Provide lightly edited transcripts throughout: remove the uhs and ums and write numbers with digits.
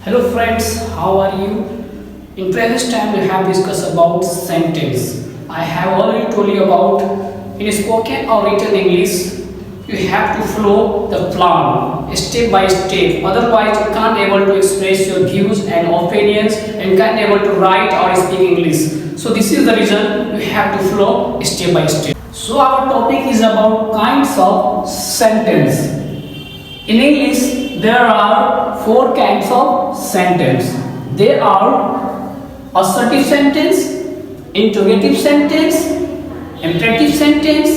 Hello friends, how are you? In previous time we have discussed about sentence. I have already told you about in spoken or written English you have to follow the plan step by step. Otherwise you can't able to express your views and opinions and can't able to write or speak English. So this is the reason you have to follow step by step. So our topic is about kinds of sentence. In English there are 4 kinds of sentence. There are assertive sentence, interrogative sentence, imperative sentence,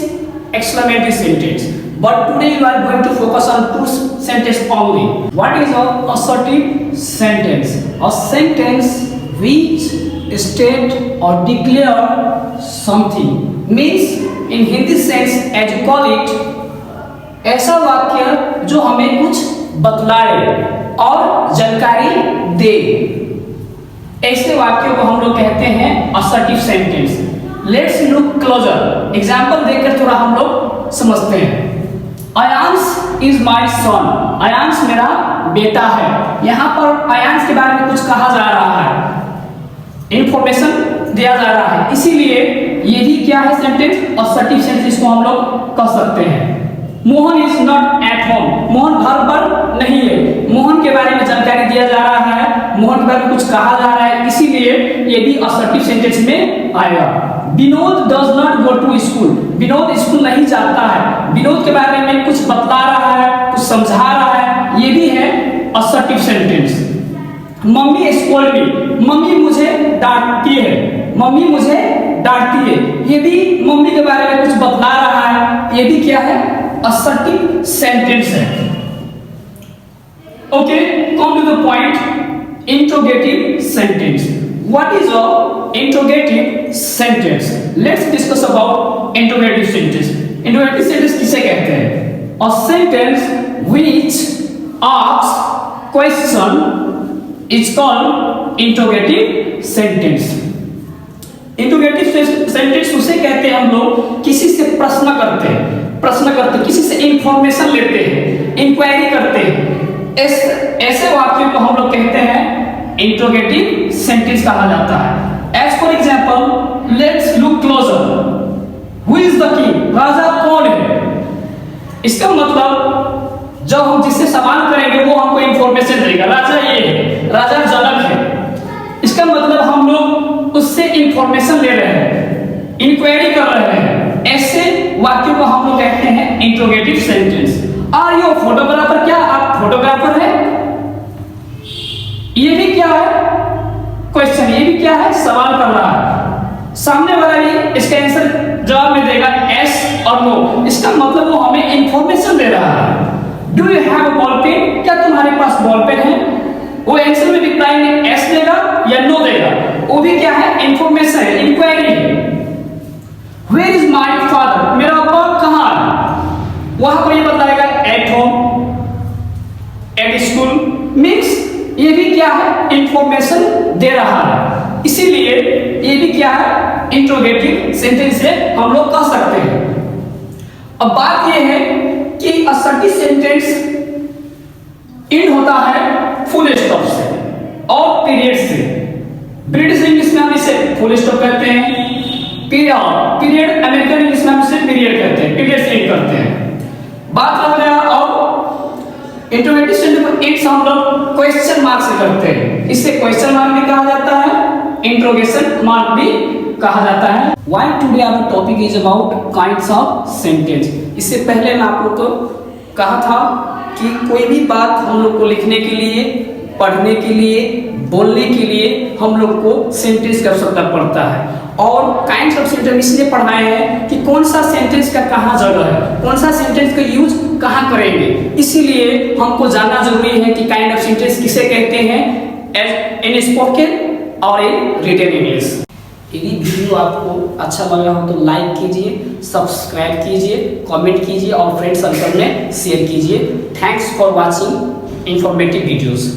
exclamative sentence. But today we are going to focus on 2 sentences only. What is an assertive sentence? A sentence which state or declare something. Means in Hindi sense as you call it, ऐसा वाक्य जो हमें कुछ बतलाए और जानकारी दे, ऐसे वाक्यों को हम लोग कहते हैं assertive sentence. Let's look closer. Example देखकर थोड़ा हम लोग समझते हैं. Ayansh is my son. Ayansh मेरा बेटा है. यहाँ पर अयांश के बारे में कुछ कहा जा रहा है, इंफॉर्मेशन दिया जा रहा है, इसीलिए ये भी क्या है सेंटेंस, असर्टिव सेंटेंस को हम लोग कह सकते हैं. Mohan is not at home. Mohan घर पर नहीं है. मोहन के बारे में जानकारी दिया जा रहा है, मोहन के बारे में कुछ कहा जा रहा है, इसीलिए ये भी असर्टिव सेंटेंस में आएगा. Vinod does not go to school. Vinod school नहीं जाता है. विनोद के बारे में कुछ बतला रहा है, कुछ समझा रहा है, ये भी है असर्टिव सेंटेंस. मम्मी स्कोल्ड मी. मम्मी मुझे डांटती है. मम्मी मुझे डांटती है, ये भी मम्मी के बारे में कुछ बतला रहा है, ये भी क्या है, assertive sentence है. Okay, come to the point. Interrogative sentence. What is a interrogative sentence? Let's discuss about interrogative sentence. Interrogative sentence किसे कहते हैं? A sentence which asks question is called interrogative sentence. Interrogative sentence उसे कहते हैं हम लोग किसी से प्रश्न करते हैं, किसी से इंफॉर्मेशन लेते हैं, इंक्वायरी करते हैं. ऐसे वाक्यों को हम लोग कहते हैं इंट्रोगेटिव सेंटेंस कहा जाता है. As for example let's look closer. Who is the king. राजा कौन है. इसका मतलब जब हम जिससे सवाल करेंगे वो हमको इंफॉर्मेशन देगा. राजा ये है, राजा जनक है. इसका मतलब हम लोग उससे इंफॉर्मेशन ले रहे हैं, इंक्वायरी कर रहे हैं. ऐसे वाक्यों को हम लोग कहते हैं interrogative sentence. Are you photographer. क्या आप फोटोग्राफर हैं. ये भी क्या है, क्वेश्चन. ये भी क्या है, सवाल कर रहा है. सामने वाला भी इसका आंसर जवाब में देगा यस और नो. इसका मतलब वो हमें इंफॉर्मेशन दे रहा है. Do you have a ball pen. क्या तुम्हारे पास बॉल पेन है. वो आंसर में रिप्लाई में एस देगा या नो देगा, वो भी क्या है, इंफॉर्मेशन है, इंक्वायरी है. Where is my father. मेरा पापा कहाँ है. वहां पर ये बताएगा at home, at school. Means ये भी क्या है, इंफॉर्मेशन दे रहा है, इसीलिए ये भी क्या है, इंट्रोगेटिव सेंटेंस से हम लोग कह सकते हैं. अब बात ये है कि असर्टिव सेंटेंस इंड होता है फुल स्टॉप से और पीरियड से. ब्रिटिश इंग्लिश में हम इसे फुल स्टॉप कहते हैं. पीरियड अमेरिकन इंग्लिश में हम इसे पीरियड कहते हैं, पीरियड से इंड करते हैं. बात कर रहे हैं और इंट्रोगेटिव सेंटेंस को इंड हम लोग क्वेश्चन मार्क से करते हैं. इसे क्वेश्चन मार्क भी कहा जाता है, इंट्रोगेशन मार्क भी कहा जाता है. Why today our topic is about kinds of sentence. इससे पहले मैं आप लोग को कहा था कि कोई भी बात हम लोग को लिखने के लिए, पढ़ने के लिए, बोलने के लिए हम लोग को सेंटेंस का आवश्यकता पड़ता है. और काइंड्स ऑफ सेंटेंस इसलिए पढ़ाए हैं कि कौन सा सेंटेंस का कहाँ जगह है, कौन सा सेंटेंस का यूज कहाँ करेंगे, इसीलिए हमको जानना जरूरी है कि काइंड ऑफ सेंटेंस किसे कहते हैं इन स्पोकन और इन रिटन इंग्लिश. यदि वीडियो आपको अच्छा लगा हो तो लाइक कीजिए, सब्सक्राइब कीजिए, कमेंट कीजिए और फ्रेंड सर्कल में शेयर कीजिए. Thanks for watching informative videos.